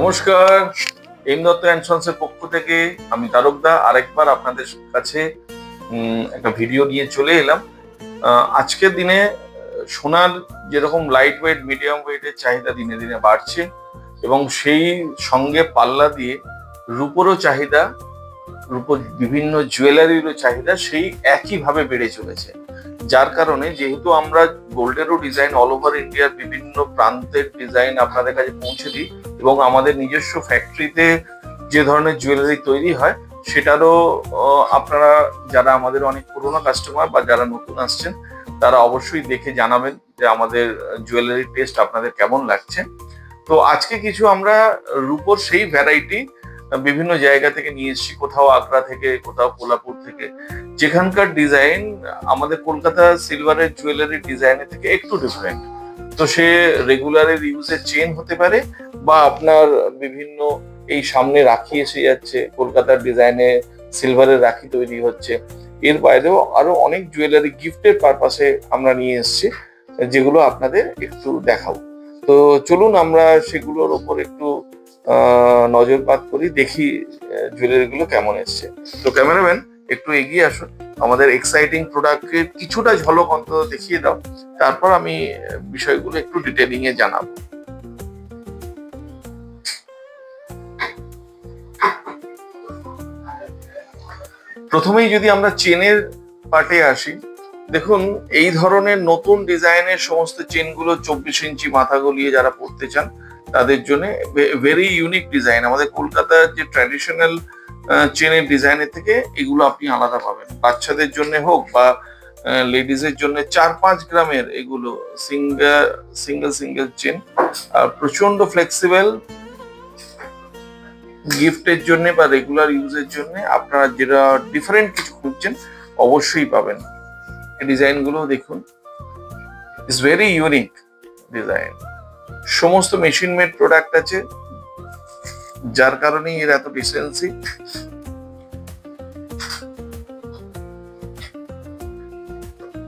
নমস্কার, M Dutta and সন্সের পক্ষ থেকে আমি তারকদা আরেকবার আপনাদের কাছে একটা ভিডিও নিয়ে চলে এলাম। আজকের দিনে সোনার যেরকম লাইট ওয়েট মিডিয়াম ওয়েটের চাহিদা দিনে দিনে বাড়ছে এবং সেই সঙ্গে পাল্লা দিয়ে রূপোরও চাহিদা, রূপোর বিভিন্ন জুয়েলারিরও চাহিদা সেই একইভাবে বেড়ে চলেছে। যার কারণে যেহেতু আমরা গোল্ডেরও ডিজাইন অল ওভার ইন্ডিয়ার বিভিন্ন প্রান্তের ডিজাইন আপনাদের কাছে পৌঁছে দিই এবং আমাদের নিজস্ব ফ্যাক্টরিতে যে ধরনের জুয়েলারি তৈরি হয় সেটারও আপনারা যারা আমাদের অনেক পুরোনো কাস্টমার বা যারা নতুন আসছেন তারা অবশ্যই দেখে জানাবেন যে আমাদের জুয়েলারি টেস্ট আপনাদের কেমন লাগছে। তো আজকে কিছু আমরা রূপোর সেই ভ্যারাইটি বিভিন্ন জায়গা থেকে নিয়ে এসেছি, কোথাও আগ্রা থেকে, কোথাও কোলাপুর থেকে, যেখানকার ডিজাইন আমাদের কলকাতা সিলভারের জুয়েলারি ডিজাইনের থেকে একটু ডিফারেন্ট। তো সে রেগুলারের ইউজের চেন হতে পারে বা আপনার বিভিন্ন এই সামনে রাখি এসে যাচ্ছে, কলকাতার ডিজাইনে সিলভারের রাখি তৈরি হচ্ছে। এর বাইরেও আরো অনেক জুয়েলারি গিফটের পারপাসে আমরা নিয়ে এসেছি, যেগুলো আপনাদের একটু দেখাবো। তো চলুন আমরা সেগুলোর ওপর একটু নজরপাত করি, দেখি জুয়েলারি গুলো কেমন এসছে। তো ক্যামেরাম্যান একটু এগিয়ে আসুন, আমাদের এক্সাইটিং প্রোডাক্টের কিছুটা ঝলক অন্তত দেখিয়ে দাও, তারপর আমি বিষয়গুলো একটু ডিটেলিং এ জানাবো। প্রথমেই যদি আমরা চেনের পার্টে আসি, দেখুন এই ধরনের নতুন ডিজাইনের সমস্ত চেনগুলো 24 ইঞ্চি মাথা গলিয়ে যারা পড়তে চান তাদের জন্য ভেরি ইউনিক ডিজাইন। আমাদের কলকাতার যে ট্র্যাডিশনাল চেনের ডিজাইনের থেকে এগুলো আপনি আলাদা পাবেন। বাচ্চাদের জন্য হোক বা লেডিজের জন্য 4-5 গ্রামের এগুলো সিঙ্গেল চেন, আর প্রচন্ড ফ্লেক্সিবল। গিফটের জন্য বা রেগুলার ইউজের জন্য আপনারা যেটা ডিফারেন্ট কিছু খুঁজছেন অবশ্যই পাবেন। এই ডিজাইন গুলো দেখুন, ইটস ভেরি ইউনিক ডিজাইন। সমস্ত মেশিন মেড প্রোডাক্ট আছে, যার কারণে এর এত ডিসেন্সি।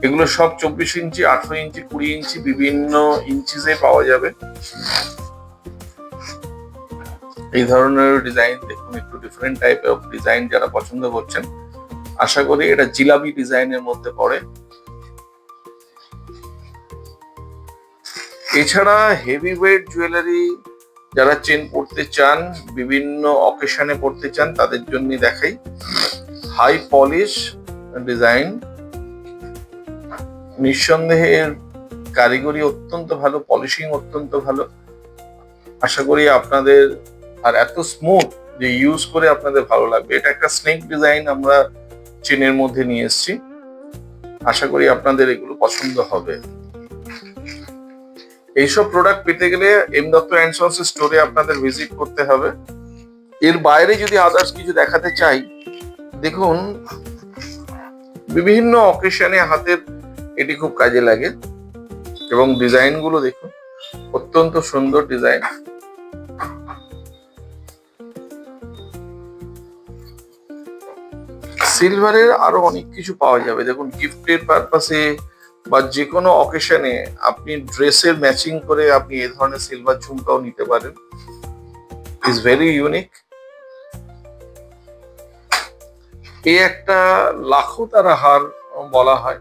এগুলো সব 24 ইঞ্চি, 18 ইঞ্চি, 20 ইঞ্চি বিভিন্ন ইঞ্চিসে পাওয়া যাবে। এই ধরনের ডিজাইন দেখুন, একটু ডিফারেন্ট টাইপের অফ ডিজাইন যারা পছন্দ করছেন, আশা করি এটা জিলাপি ডিজাইনের মধ্যে পড়ে। এছাড়া হেভি ওয়েট জুয়েলারি যারা চেন পড়তে চান, বিভিন্ন অকেশনে পড়তে চান, তাদের জন্য দেখাই হাই পলিশ ডিজাইন। নিঃসন্দেহে কারিগরি অত্যন্ত ভালো, পলিশিং অত্যন্ত ভালো। আশা করি আপনাদের, আর এত স্মুথ যে ইউজ করে আপনাদের ভালো লাগবে। এটা একটা স্নেক ডিজাইন আমরা চেনের মধ্যে নিয়ে এসেছি, আশা করি আপনাদের এগুলো পছন্দ হবে। এইসব প্রোডাক্ট পেতে গেলে এম দত্ত অ্যান্ড সন্স স্টোরে আপনাদের ভিজিট করতে হবে। এর বাইরে যদি আদার্স কিছু দেখাতে চাই, দেখুন বিভিন্ন অকেশনে হাতের এটি খুব কাজে লাগে এবং ডিজাইন গুলো দেখুন, অত্যন্ত সুন্দর ডিজাইন। সিলভারের আরো অনেক কিছু পাওয়া যাবে। দেখুন গিফটের পারপাসে বা যে কোনো অকেশনে আপনি ড্রেসের ম্যাচিং করে আপনি এই ধরনের সিলভার ঝুমকাও নিতে পারেন। Is very unique. এই একটা লাখো তারা হার বলা হয়,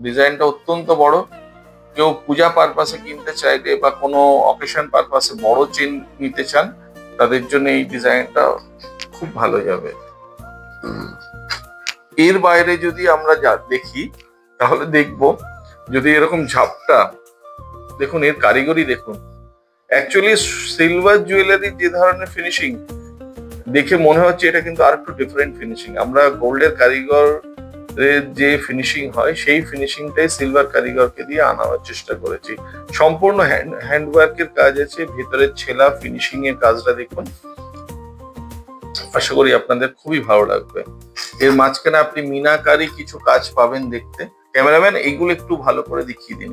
ডিজাইনটা অত্যন্ত বড়। কেউ পূজা পারপাসে কিনতে চাইলে বা কোনো অকেশন পারপাসে বড় চেন নিতে চান, তাদের জন্য এই ডিজাইনটা খুব ভালো যাবে। এর বাইরে যদি আমরা দেখি তাহলে দেখবো যদি এরকম ঝাপটা, দেখুন এর কারিগরি দেখুন। অ্যাকচুয়ালি সিলভার জুয়েলারি যে ধরনের ফিনিশিং দেখে মনে হচ্ছে এটা কিন্তু আর একটু ডিফারেন্ট ফিনিশিং। আমরা গোল্ডের কারিগরের যে ফিনিশিং হয় সেই ফিনিশিংটাই সিলভার কারিগরকে দিয়ে আনার চেষ্টা করেছি। সম্পূর্ণ হ্যান্ডওয়ার্কের কাজ আছে, ভেতরের ছেলা ফিনিশিং এর কাজটা দেখুন, আশা করি আপনাদের খুবই ভালো লাগবে। এর মাঝখানে আপনি মিনাকারি কিছু কাজ পাবেন দেখতে। ক্যামেরাম্যান এইগুলো একটু ভালো করে দেখিয়ে দিন,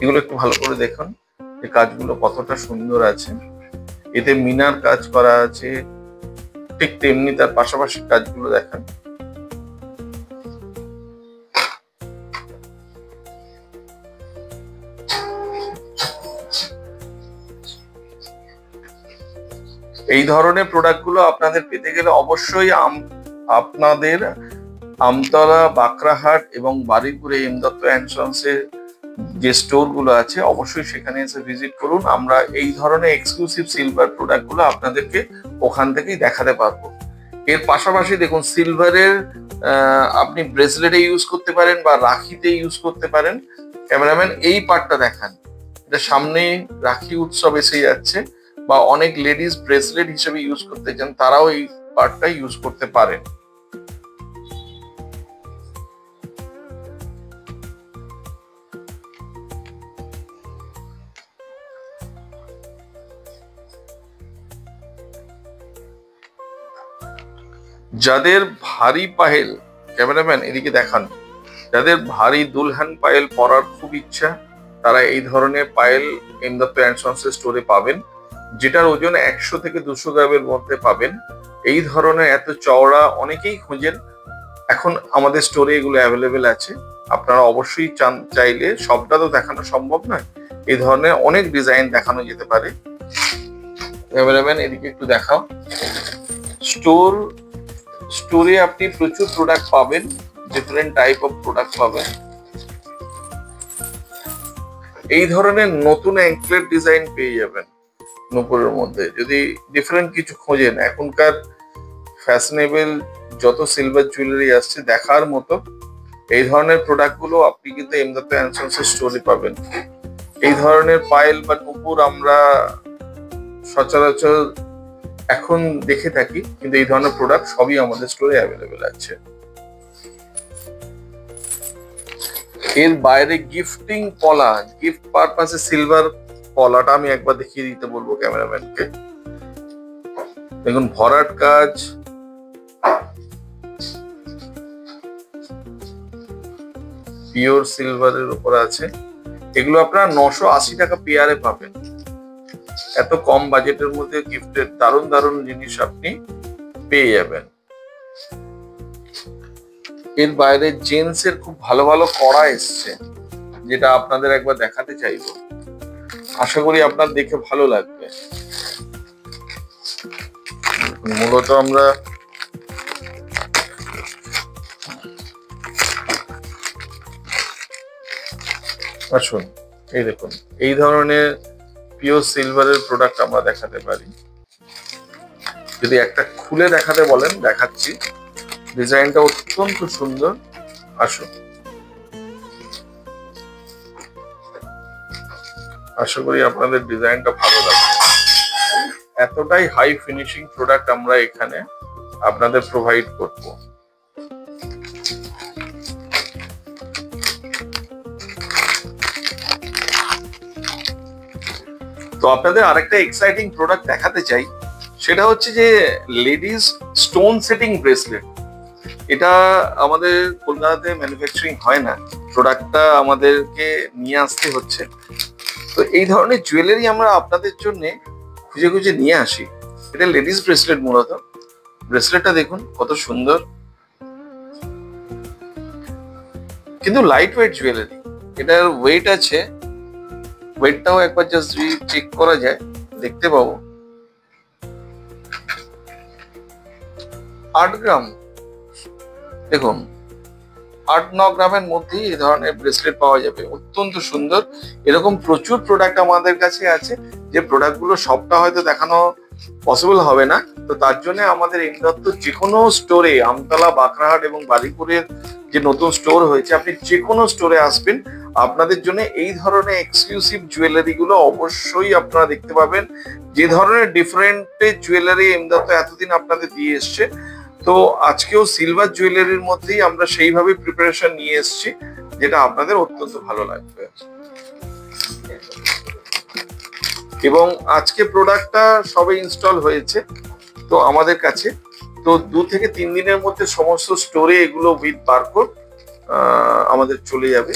এগুলো একটু ভালো করে দেখুন এই কাজগুলো কতটা সুন্দর আছে। এতে মিনার কাজ করা আছে, ঠিক তেমনি তার পাশাপাশি কাজগুলো দেখান। এই ধরনের প্রোডাক্টগুলো আপনাদের পেতে গেলে অবশ্যই আপনাদের আমতলা, বাকরাহাট এবং বারুইপুরে এম দত্ত অ্যান্ড সন্সের যে স্টোরগুলো আছে অবশ্যই সেখানে এসে ভিজিট করুন। আমরা এই ধরনের এক্সক্লুসিভ সিলভার প্রোডাক্টগুলো আপনাদেরকে ওখান থেকেই দেখাতে পারবো। এর পাশাপাশি দেখুন, সিলভারের আপনি ব্রেসলেটে ইউজ করতে পারেন বা রাখিতে ইউজ করতে পারেন। ক্যামেরাম্যান এই পার্টটা দেখান, এটা সামনেই রাখি উৎসব এসে যাচ্ছে, বা অনেক লেডিস ব্রেসলেট হিসেবে ইউজ করতে চান, তারাও এই পার্টটা ইউজ করতে পারেন। যাদের ভারী পায়েল, ক্যামেরাম্যান এদিকে দেখান, যাদের ভারী দুলহান পায়েল পরার খুব ইচ্ছা, তারা এই ধরনের পায়েল এম দত্ত অ্যান্ড সন্সের স্টোরে পাবেন, যেটার ওজন 100 থেকে 200 গ্রামের মধ্যে পাবেন। এই ধরনের এত চওড়া অনেকেই খোঁজেন, এখন আমাদের স্টোরে এগুলো অ্যাভেলেবেল আছে। আপনারা অবশ্যই চাইলে সবটা তো দেখানো সম্ভব নয়, এই ধরনের অনেক ডিজাইন দেখানো যেতে পারে। ক্যামেরাম্যান এদিকে একটু দেখাও। স্টোরে আপনি প্রচুর প্রোডাক্ট পাবেন, ডিফারেন্ট টাইপ অফ প্রোডাক্ট পাবেন। এই ধরনের নতুন অ্যাঙ্কলেট ডিজাইন পেয়ে যাবেন নূপুরের মধ্যে। যদি ডিফারেন্ট কিছু খোঁজেন, এখনকার ফ্যাশনেবল যত সিলভার জুয়েলারি আসছে দেখার মতো, এই ধরনের প্রোডাক্টগুলো আপনি কিন্তু এম দত্ত অ্যান্ড সন্সের স্টোরে পাবেন। এই ধরনের পায়েল বা নূপুর আমরা সচরাচর এখন দেখে থাকি, কিন্তু এই ধরনের প্রোডাক্ট সবই আমাদের স্টোরে অ্যাভেলেবেল আছে। এর বাইরে গিফটিং পলা, গিফট পারপাসে সিলভার পলাটা আমি একবার দেখিয়ে দিতে বলবো ক্যামেরাম্যানকে। দেখুন ভরাট কাজ, পিওর সিলভারের উপর আছে। এগুলো আপনারা 980 টাকা পেয়ারে পাবেন। এত কম বাজেটের মধ্যে গিফটের দারুণ দারুণ জিনিস আপনি পেয়ে যাবেন। এর বাইরে জেন্টস এর খুব ভালো ভালো কড়া এসছে, যেটা আপনাদের একবার দেখাতে চাইবো। আশা করি আপনার দেখে ভালো লাগবে। মূলত আমরা আসুন, এই দেখুন, এই ধরনের পিওর সিলভারের প্রোডাক্ট আমরা দেখাতে পারি। যদি একটা খুলে দেখাতে বলেন, দেখাচ্ছি। ডিজাইনটা অত্যন্ত সুন্দর। আসুন, আশা করি আপনাদের ডিজাইনটা ভালো লাগবে। এতটাই হাই ফিনিশিং প্রোডাক্ট আমরা এখানে আপনাদের প্রোভাইড করব। তো আপনাদের আরেকটা এক্সাইটিং প্রোডাক্ট দেখাতে চাই, সেটা হচ্ছে যে লেডিস স্টোন সেটিং ব্রেসলেট। এটা আমাদের কলকাতাতে ম্যানুফ্যাকচারিং হয় না, প্রোডাক্টটা আমাদেরকে নিয়ে আসতে হচ্ছে। তো এই ধরনের জুয়েলারি আমরা আপনাদের জন্য খুঁজে খুঁজে নিয়ে আসি। এটা লেডিস ব্রেসলেট মূলত। ব্রেসলেটটা দেখুন কত সুন্দর, কিন্তু লাইট ওয়েট জুয়েলারি। এটার ওয়েট আছে, ওয়েটটাও একবার জাস্ট চেক করা যায়, দেখতে পাবো 8 গ্রাম। দেখুন 8-9 গ্রামের মধ্যেই এই ধরনের ব্রেসলেট পাওয়া যাবে, অত্যন্ত সুন্দর। এরকম প্রচুর প্রোডাক্ট আমাদের কাছে আছে, যে প্রোডাক্টগুলো সবটা হয়তো দেখানো পসিবল হবে না। তো তার জন্য আমাদের এম দত্ত যে কোনো স্টোরে, আমতলা, বাকরাহাট এবং বারুইপুরের যে নতুন স্টোর হয়েছে, আপনি যে কোনো স্টোরে আসবেন, আপনাদের জন্য এই ধরনের এক্সক্লুসিভ জুয়েলারি গুলো অবশ্যই আপনারা দেখতে পাবেন। যে ধরনের ডিফারেন্ট জুয়েলারি এম দত্ত এতদিন আপনাদের দিয়ে এসছে, তো আজকেও সিলভার জুয়েলারির মধ্যেই আমরা সেইভাবে প্রিপারেশন নিয়ে এসেছি, যেটা আপনাদের অত্যন্ত ভালো লাগবে। এবং আজকে প্রোডাক্টটা সবে ইনস্টল হয়েছে তো আমাদের কাছে, তো 2 থেকে 3 দিনের মধ্যে সমস্ত স্টোরে এগুলো উইথ বারকোড আমাদের চলে যাবে।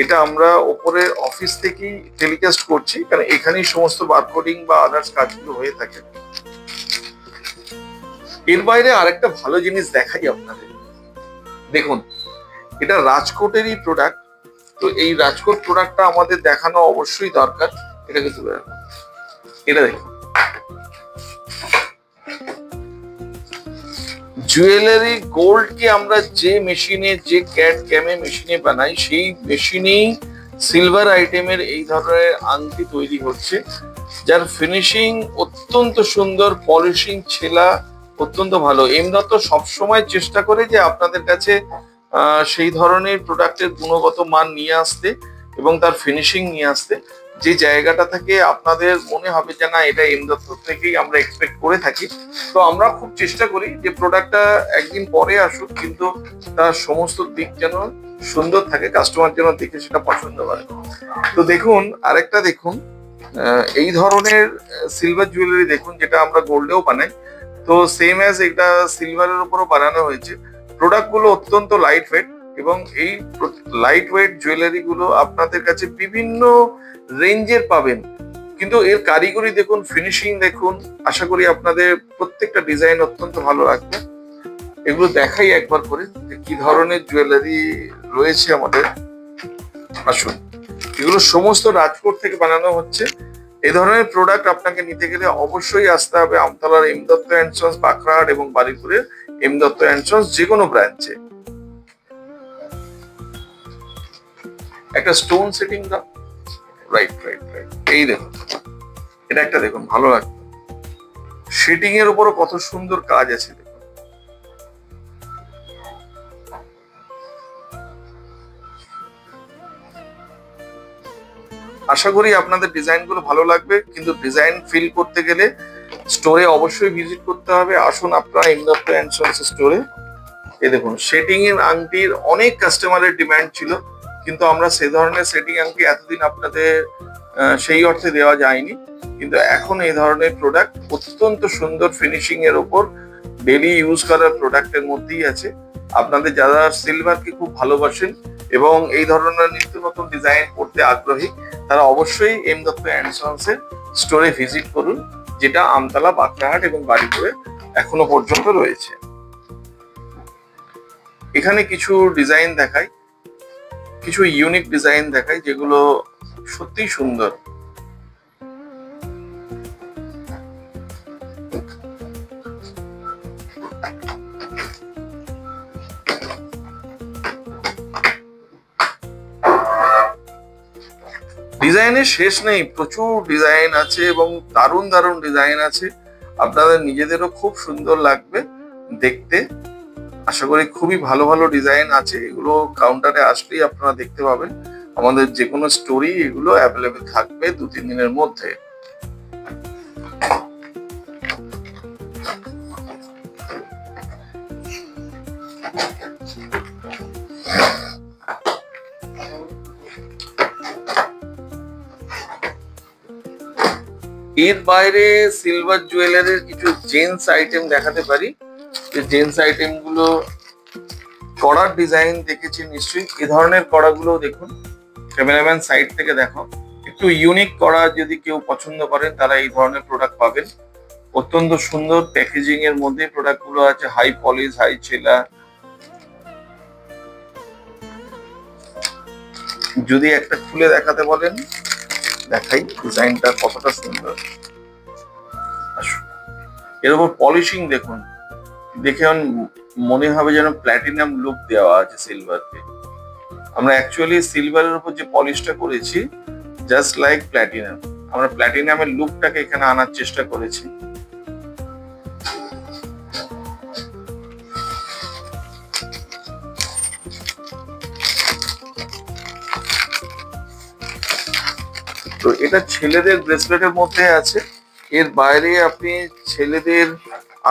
এটা আমরা ওপরের অফিস থেকেই টেলিকাস্ট করছি, কারণ এখানেই সমস্ত বারকোডিং বা আদার্স কাজগুলো হয়ে থাকে। এর বাইরে আরেকটা ভালো জিনিস দেখাই আপনাদের। দেখুন, এটা রাজকোটেরই প্রোডাক্ট। তো এই রাজকোট প্রোডাক্টটা আমাদের দেখানো অবশ্যই দরকার। এটা কিন্তু এটা দেখুন, জুয়েলারি গোল্ডকে আমরা যে মেশিনে, যে ক্যাট ক্যামে মেশিনে বানাই, সেই মেশিনেই সিলভার আইটেমের এই ধরনের আংটি তৈরি হচ্ছে, যার ফিনিশিং অত্যন্ত সুন্দর, পলিশিং ছেলা অত্যন্ত ভালো। এমদত্ত সবসময় চেষ্টা করে যে আপনাদের কাছে সেই ধরনের প্রোডাক্টের গুণগত মান নিয়ে আসতে এবং তার ফিনিশিং নিয়ে আসতে, যে জায়গাটা থেকে আপনাদের মনে হবে যে না, এটা এমদত্ত থেকেই আমরা এক্সপেক্ট করে থাকি। তো আমরা খুব চেষ্টা করি যে প্রোডাক্টটা একদিন পরে আসুক, কিন্তু তার সমস্ত দিক যেন সুন্দর থাকে, কাস্টমার যেন দেখে সেটা পছন্দ করে। তো দেখুন, আরেকটা দেখুন, এই ধরনের সিলভার জুয়েলারি দেখুন, যেটা আমরা গোল্ডেও বানাই। তো সেম অ্যাজ এটা সিলভারের উপরও বানানো হয়েছে। প্রোডাক্ট গুলো অত্যন্ত লাইট ওয়েট, এবং এই লাইট ওয়েট জুয়েলারি গুলো আপনাদের কাছে বিভিন্ন রেঞ্জের পাবেন, কিন্তু এর কারিগরি দেখুন, ফিনিশিং দেখুন। আশা করি আপনাদের প্রত্যেকটা ডিজাইন অত্যন্ত ভালো লাগবে। এগুলো দেখাই একবার করে যে কি ধরনের জুয়েলারি রয়েছে আমাদের। আসুন, এগুলো সমস্ত রাজকোট থেকে বানানো হচ্ছে। এই ধরনের প্রোডাক্ট আপনাকে নিতে গেলে অবশ্যই আসতে হবে আমতলার এমদত্ত অ্যান্ড সন্স, বাঁকড়াহাট এবং বারুইপুরের এমদত্ত অ্যান্ড সন্স যে কোনো ব্রাঞ্চে। একটা স্টোন সেটিং দা, রাইট রাইট রাইট, এই দেখুন, এটা একটা দেখুন, ভালো লাগবে। সেটিং এর উপরও কত সুন্দর কাজ আছে। আশা করি আপনাদের ডিজাইন গুলো ভালো লাগবে, কিন্তু ডিজাইন ফিল করতে গেলে স্টোরে অবশ্যই ভিজিট করতে হবে। আসুন আপনারা এমদত্ত অ্যান্ড সন্স স্টোরে। এই দেখুন, সেটিং এর আংটির অনেক কাস্টমারের ডিমান্ড ছিল, কিন্তু আমরা সেই ধরনের সেটিং আংটি এতদিন আপনাদের সেই অর্থে দেওয়া যায়নি। কিন্তু এখন এই ধরনের প্রোডাক্ট অত্যন্ত সুন্দর ফিনিশিং এর উপর, ডেলি ইউজ করার প্রোডাক্টের মধ্যেই আছে। আপনাদের যারা সিলভারকে খুব ভালোবাসেন এবং এই ধরনের নিত্য নতুন ডিজাইন করতে আগ্রহী, তারা অবশ্যই এমদত্ত অ্যান্ড সন্স এর স্টোরে ভিজিট করুন, যেটা আমতলা, বাঁকড়াহাট এবং বারুইপুরে এখনো পর্যন্ত রয়েছে। এখানে কিছু ডিজাইন দেখাই, কিছু ইউনিক ডিজাইন দেখাই, যেগুলো সত্যিই সুন্দর। ডিজাইনের শেষ নেই, প্রচুর ডিজাইন আছে এবং দারুণ দারুণ ডিজাইন আছে। আপনাদের নিজেদেরও খুব সুন্দর লাগবে দেখতে। আশা করি খুবই ভালো ভালো ডিজাইন আছে। এগুলো কাউন্টারে আসলেই আপনারা দেখতে পাবেন। আমাদের যে কোনো স্টোরি এগুলো অ্যাভেলেবেল থাকবে 2-3 দিনের মধ্যে। এর বাইরে সিলভার জুয়েলারির কিছু জেন্টস আইটেম দেখাতে পারি। জেন্টস আইটেম গুলো কড়ার ডিজাইন দেখেছেন নিশ্চয়ই। এ ধরনের কড়াগুলো দেখুন, ক্যামেরাম্যান সাইড থেকে দেখো। একটু ইউনিক কড়া যদি কেউ পছন্দ করেন, তারা এই ধরনের প্রোডাক্ট পাবেন। অত্যন্ত সুন্দর প্যাকেজিং এর মধ্যে প্রোডাক্ট গুলো আছে, হাই পলিশ, হাই ছেলা। যদি একটা খুলে দেখাতে বলেন, দেখাই ডিজাইনটা কতটা সুন্দর। এর উপর পলিশিং দেখুন, দেখে মনে হবে যেন প্ল্যাটিনাম লুক দেওয়া আছে সিলভারকে। আমরা অ্যাকচুয়ালি সিলভারের উপর যে পলিশটা করেছি, জাস্ট লাইক প্ল্যাটিনাম, আমরা প্ল্যাটিনামের লুকটাকে এখানে আনার চেষ্টা করেছি। তো এটা ছেলেদের ব্রেসলেটের মধ্যে আছে। এর বাইরে আপনি ছেলেদের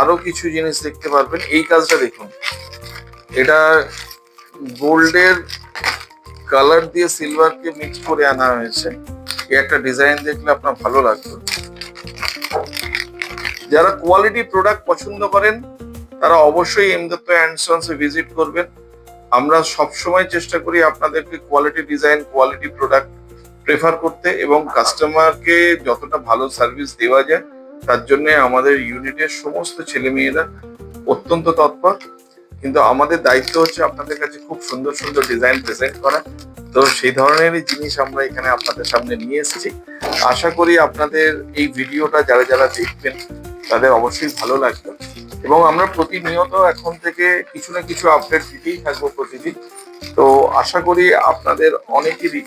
আরো কিছু জিনিস দেখতে পারবেন। এই কাজটা দেখুন, এটা গোল্ডের কালার দিয়ে সিলভারকে মিক্স করে আনা হয়েছে। এই একটা ডিজাইন দেখলে আপনার ভালো লাগবে। যারা কোয়ালিটি প্রোডাক্ট পছন্দ করেন, তারা অবশ্যই এমদত্ত অ্যান্ড সন্স এ ভিজিট করবেন। আমরা সবসময় চেষ্টা করি আপনাদেরকে quality design, quality product prefer করতে, এবং কাস্টমারকে যতটা ভালো সার্ভিস দেওয়া যায় তার জন্য আমাদের ইউনিটের সমস্ত ছেলে মেয়েরা অত্যন্ত তৎপর। কিন্তু আমাদের দায়িত্ব হচ্ছে আপনাদের কাছে খুব সুন্দর সুন্দর ডিজাইন প্রেজেন্ট করা। তো সেই ধরনেরই জিনিস আমরা এখানে আপনাদের সামনে নিয়ে এসেছি। আশা করি আপনাদের এই ভিডিওটা যারা যারা দেখবেন তাদের অবশ্যই ভালো লাগবে। এবং আমরা প্রতিনিয়ত এখন থেকে কিছু না কিছু আপডেট দিতেই থাকবো প্রতিদিন। তো আশা করি আপনাদের অনেকেরই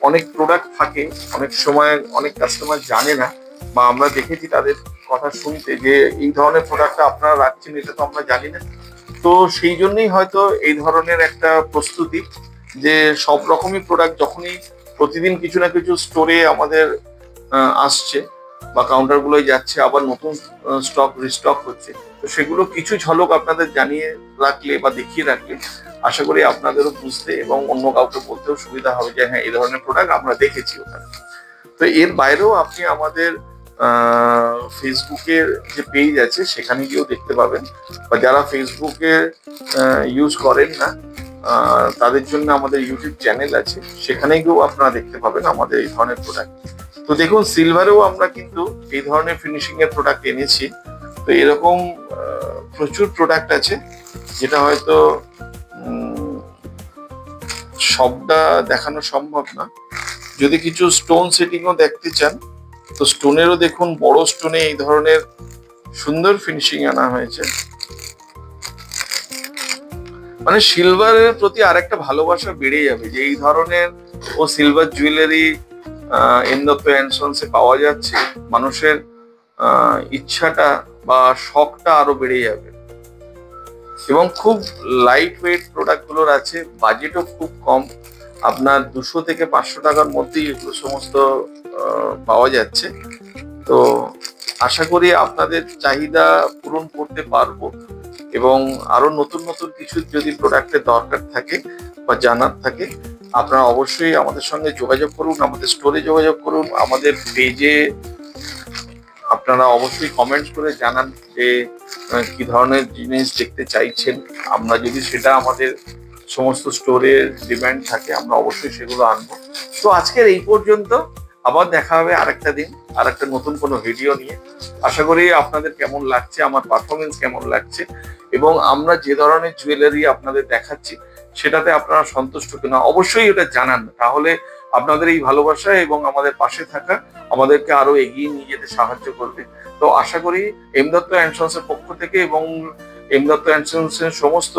অনেক প্রোডাক্ট থাকে, অনেক সময় অনেক কাস্টমার জানে না, বা আমরা দেখেছি তাদের কথা শুনতে যে এই ধরনের প্রোডাক্টটা আপনারা রাখছেন, এটা তো আমরা জানি না। তো সেই জন্যই হয়তো এই ধরনের একটা প্রস্তুতি, যে সব রকমই প্রোডাক্ট যখনই প্রতিদিন কিছু না কিছু স্টোরে আমাদের আসছে বা কাউন্টারগুলোয় যাচ্ছে, আবার নতুন স্টক রিস্টক হচ্ছে, তো সেগুলো কিছু ঝলক আপনাদের জানিয়ে রাখলে বা দেখিয়ে রাখলে আশা করি আপনাদেরও বুঝতে এবং অন্য কাউকে বলতেও সুবিধা হবে যে হ্যাঁ এই ধরনের প্রোডাক্ট আমরা দেখেছি ওখানে। তো এর বাইরেও আপনি আমাদের ফেসবুকের যে পেজ আছে সেখানে গিয়েও দেখতে পাবেন, বা যারা ফেসবুকে ইউজ করেন না তাদের জন্য আমাদের ইউটিউব চ্যানেল আছে, সেখানে গিয়েও আপনারা দেখতে পাবেন আমাদের এই ধরনের প্রোডাক্ট। তো দেখুন, সিলভারেও আমরা কিন্তু এই ধরনের ফিনিশিং এর প্রোডাক্ট এনেছি। তো এরকম প্রচুর প্রোডাক্ট আছে, যেটা হয়তো সবটা দেখানো সম্ভব না। যদি কিছু স্টোন সেটিংও দেখতে চান, তো স্টোনেরও দেখুন, বড় স্টোনে এই ধরনের সুন্দর ফিনিশিং আনা হয়েছে। মানে সিলভারের প্রতি আরেকটা ভালোবাসা বেড়ে যাবে, যে এই ধরনের ও silver jewellery M Dutta and সন্সে পাওয়া যাচ্ছে, মানুষের ইচ্ছাটা বা শখটা আরো বেড়ে যাবে। এবং খুব লাইট ওয়েট প্রোডাক্ট গুলোর আছে, বাজেটও খুব কম, আপনার 200 থেকে 500 টাকার মধ্যেই এগুলো সমস্ত পাওয়া যাচ্ছে। তো আশা করি আপনাদের চাহিদা পূরণ করতে পারবো, এবং আরো নতুন নতুন কিছু যদি প্রোডাক্টের দরকার থাকে বা জানার থাকে, আপনারা অবশ্যই আমাদের সঙ্গে যোগাযোগ করুন, আমাদের স্টোরে যোগাযোগ করুন, আমাদের পেজে আপনারা অবশ্যই কমেন্টস করে জানান যে কি ধরনের জিনিস দেখতে চাইছেন। আমরা যদি সেটা আমাদের সমস্ত স্টোরে ডিমান্ড থাকে, আমরা অবশ্যই সেগুলো আনবো। তো আজকের এই পর্যন্ত, আবার দেখা হবে আরেকটা দিন আরেকটা নতুন কোনো ভিডিও নিয়ে। আশা করি আপনাদের কেমন লাগছে, আমার পারফরমেন্স কেমন লাগছে, এবং আমরা যে ধরনের জুয়েলারি আপনাদের দেখাচ্ছি সেটাতে আপনারা সন্তুষ্ট কিনা অবশ্যই এটা জানান। তাহলে আপনাদের এই ভালোবাসা এবং আমাদের পাশে থাকা আমাদেরকে আরো এগিয়ে নিয়ে যেতে সাহায্য করবে। তো আশা করি এম দত্ত অ্যান্ড সন্সের পক্ষ থেকে এবং এম দত্ত অ্যান্ড সন্সের সমস্ত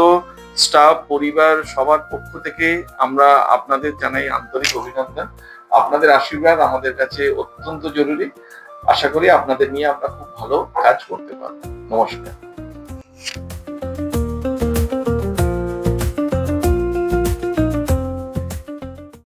স্টাফ পরিবার সবার পক্ষ থেকে আমরা আপনাদের জানাই আন্তরিক অভিনন্দন। আপনাদের আশীর্বাদ আমাদের কাছে অত্যন্ত জরুরি। আশা করি আপনাদের নিয়ে আমরা খুব ভালো কাজ করতে পারবো। নমস্কার।